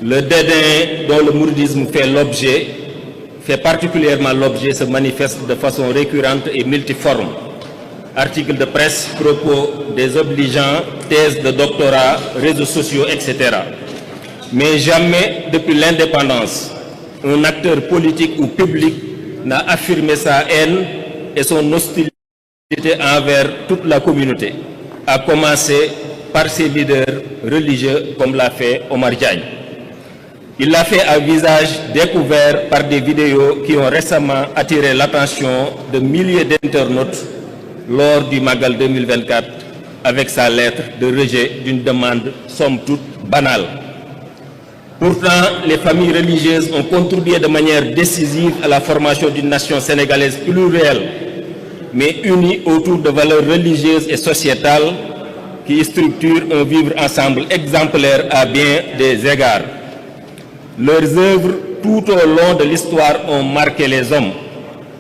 Le dédain dont le mouridisme fait particulièrement l'objet, se manifeste de façon récurrente et multiforme. Articles de presse, propos désobligeants, thèses de doctorat, réseaux sociaux, etc. Mais jamais, depuis l'indépendance, un acteur politique ou public n'a affirmé sa haine et son hostilité envers toute la communauté, à commencer par ses leaders religieux comme l'a fait Omar Diagne. Il l'a fait à visage découvert par des vidéos qui ont récemment attiré l'attention de milliers d'internautes lors du Magal 2024 avec sa lettre de rejet d'une demande somme toute banale. Pourtant, les familles religieuses ont contribué de manière décisive à la formation d'une nation sénégalaise plurielle, mais unie autour de valeurs religieuses et sociétales qui structurent un vivre ensemble exemplaire à bien des égards. Leurs œuvres tout au long de l'histoire ont marqué les hommes,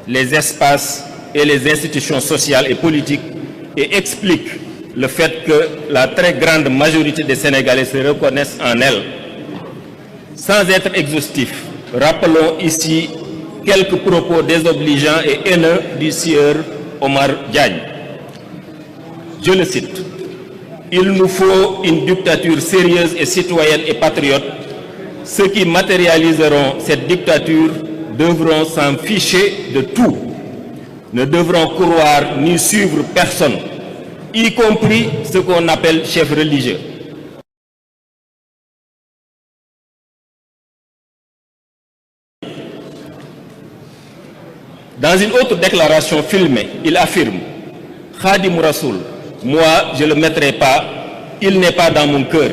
les espaces et les institutions sociales et politiques et expliquent le fait que la très grande majorité des Sénégalais se reconnaissent en elles. Sans être exhaustif, rappelons ici quelques propos désobligeants et haineux du sieur Omar Diagne. Je le cite. « Il nous faut une dictature sérieuse et citoyenne et patriote. Ceux qui matérialiseront cette dictature devront s'en ficher de tout, ne devront croire ni suivre personne, y compris ce qu'on appelle chefs religieux. » Dans une autre déclaration filmée, il affirme « Khadim Rassoul, moi je ne le mettrai pas, il n'est pas dans mon cœur. »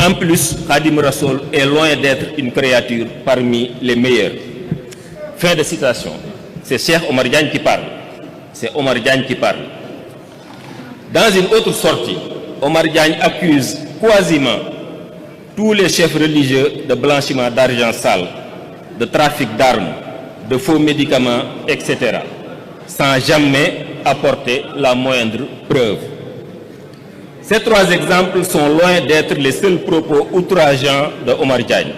En plus, Khadim Rassoul est loin d'être une créature parmi les meilleures. Fin de citation. C'est Cheikh Omar Diagne qui parle. C'est Omar Diagne qui parle. Dans une autre sortie, Omar Diagne accuse quasiment tous les chefs religieux de blanchiment d'argent sale, de trafic d'armes, de faux médicaments, etc., sans jamais apporter la moindre preuve. Ces trois exemples sont loin d'être les seuls propos outrageants de Omar Diagne.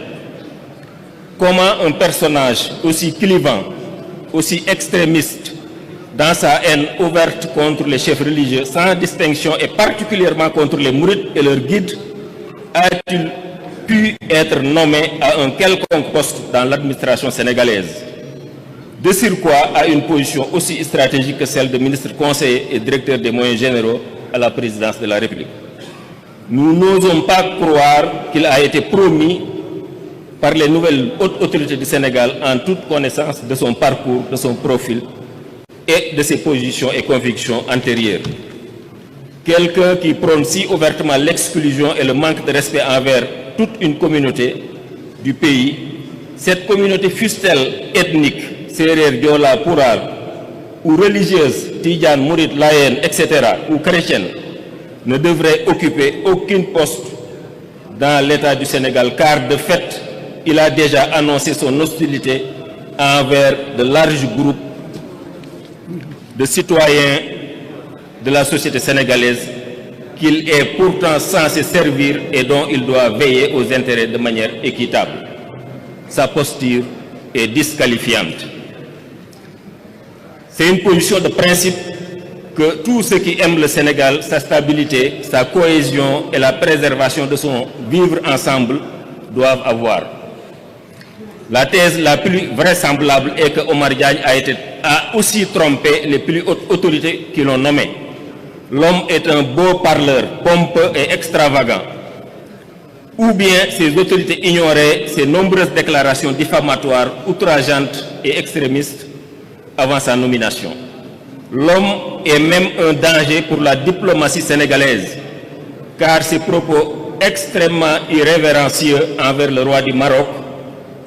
Comment un personnage aussi clivant, aussi extrémiste, dans sa haine ouverte contre les chefs religieux, sans distinction et particulièrement contre les mourides et leurs guides, a-t-il pu être nommé à un quelconque poste dans l'administration sénégalaise? De surcroît, à une position aussi stratégique que celle de ministre conseiller et directeur des moyens généraux à la présidence de la République. Nous n'osons pas croire qu'il a été promis par les nouvelles hautes autorités du Sénégal en toute connaissance de son parcours, de son profil et de ses positions et convictions antérieures. Quelqu'un qui prône si ouvertement l'exclusion et le manque de respect envers toute une communauté du pays, cette communauté fût-elle ethnique, Serer, Diola, Pourar, ou religieuse, Tidjane, Mouride, Layen, etc., ou chrétienne, ne devrait occuper aucun poste dans l'État du Sénégal, car de fait, il a déjà annoncé son hostilité envers de larges groupes de citoyens de la société sénégalaise qu'il est pourtant censé servir et dont il doit veiller aux intérêts de manière équitable. Sa posture est disqualifiante. C'est une position de principe que tous ceux qui aiment le Sénégal, sa stabilité, sa cohésion et la préservation de son vivre ensemble doivent avoir. La thèse la plus vraisemblable est que Omar Diagne a aussi trompé les plus hautes autorités qui l'ont nommé. L'homme est un beau parleur, pompeux et extravagant. Ou bien ces autorités ignoraient ses nombreuses déclarations diffamatoires, outrageantes et extrémistes avant sa nomination. L'homme est même un danger pour la diplomatie sénégalaise, car ses propos extrêmement irrévérencieux envers le roi du Maroc,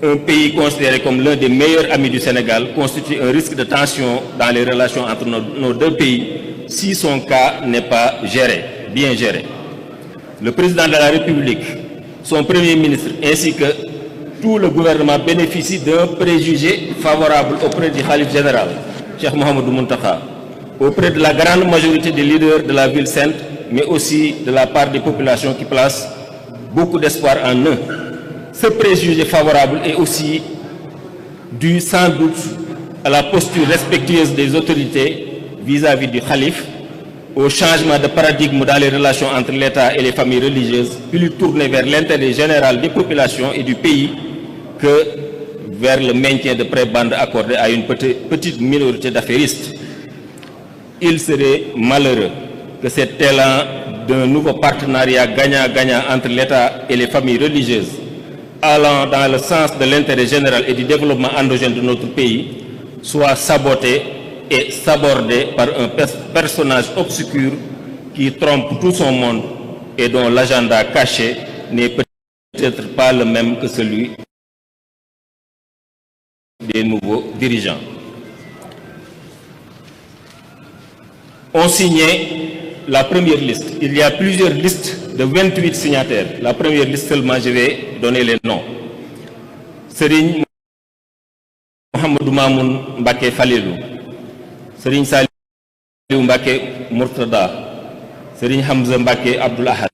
un pays considéré comme l'un des meilleurs amis du Sénégal, constitue un risque de tension dans les relations entre nos deux pays si son cas n'est pas bien géré. Le président de la République, son premier ministre ainsi que tout le gouvernement bénéficient d'un préjugé favorable auprès du Khalife général, Cheikh Mohamedou Muntakha, auprès de la grande majorité des leaders de la ville sainte, mais aussi de la part des populations qui placent beaucoup d'espoir en eux. Ce préjugé favorable est aussi dû sans doute à la posture respectueuse des autorités vis-à-vis du khalife, au changement de paradigme dans les relations entre l'État et les familles religieuses, plus tournées vers l'intérêt général des populations et du pays que vers le maintien de prébendes accordées à une petite minorité d'affairistes. Il serait malheureux que cet élan d'un nouveau partenariat gagnant-gagnant entre l'État et les familles religieuses, allant dans le sens de l'intérêt général et du développement endogène de notre pays, soit saboté et sabordé par un personnage obscur qui trompe tout son monde et dont l'agenda caché n'est peut-être pas le même que celui des nouveaux dirigeants. On signait la première liste. Il y a plusieurs listes de 28 signataires. La première liste seulement, je vais donner les noms. Serigne Mohamedou Mamoun Mbacké Falilou, Serigne Saliou Mbacké Murtada, Serigne Hamza Mbacké Abdoul Ahad,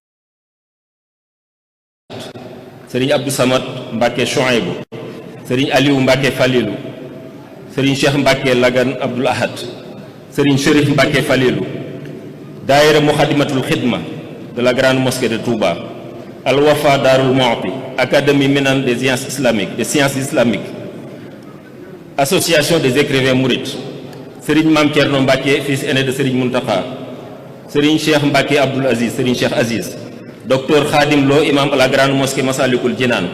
Serigne Abdou Samad Mbacké Chouaïbou, Serigne Aliou Mbacké Falilou, Serigne Cheikh Mbacké Lagan Abdoul Ahad, Serigne Chérif Mbacké Falilou, Daïra Moukhaddamatoul Khidma de la Grande Mosquée de Touba, Al-Wafa Darul Mouhty, Académie Minan des sciences islamiques, Association des écrivains mourides, Serigne Mame Thierno Mbacké, fils aîné de Serigne Mountakha, Serigne Cheikh Mbacké Abdoul Aziz, Serigne Cheikh Aziz, Docteur Khadim Lo, imam à la Grande Mosquée Massalikul Jinan,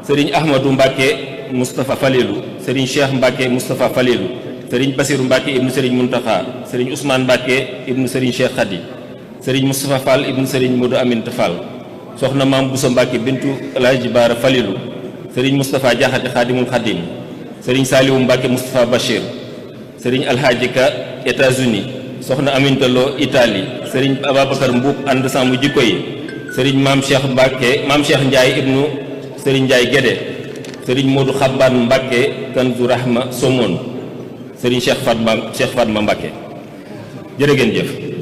Serigne Ahmadou Mbacké Moustapha Falilou, Serigne Cheikh Mbacké Moustapha Falilou, Serigne Bassirou Mbacké ibn Serigne Mountakha, Serigne Ousmane Mbacké ibn Serigne Cheikh Khady, Serigne Moustapha Fall ibn Serigne Modou Aminta Fall, Soxna Mame Bousso Mbacké bintu El Hadji Bara Falilou, Serigne Moustapha Diakhaté Khadimul Khadim, Serigne Saliou Mbacké Moustapha Bachir, Serigne Alhaji Ka États-Unis, Soxna Aminta Lo Italie, Serigne Ababacar Mboup ànd sàmm jikko yi, Serigne Mame Cheikh Ndiaye ibnu Serigne Ndiaye Guédé, Serigne Modou Khabban Mbacké Kanzou Rahma Somone, Serigne Cheikh Fatma Mbacké. Jërë ngeen jëf.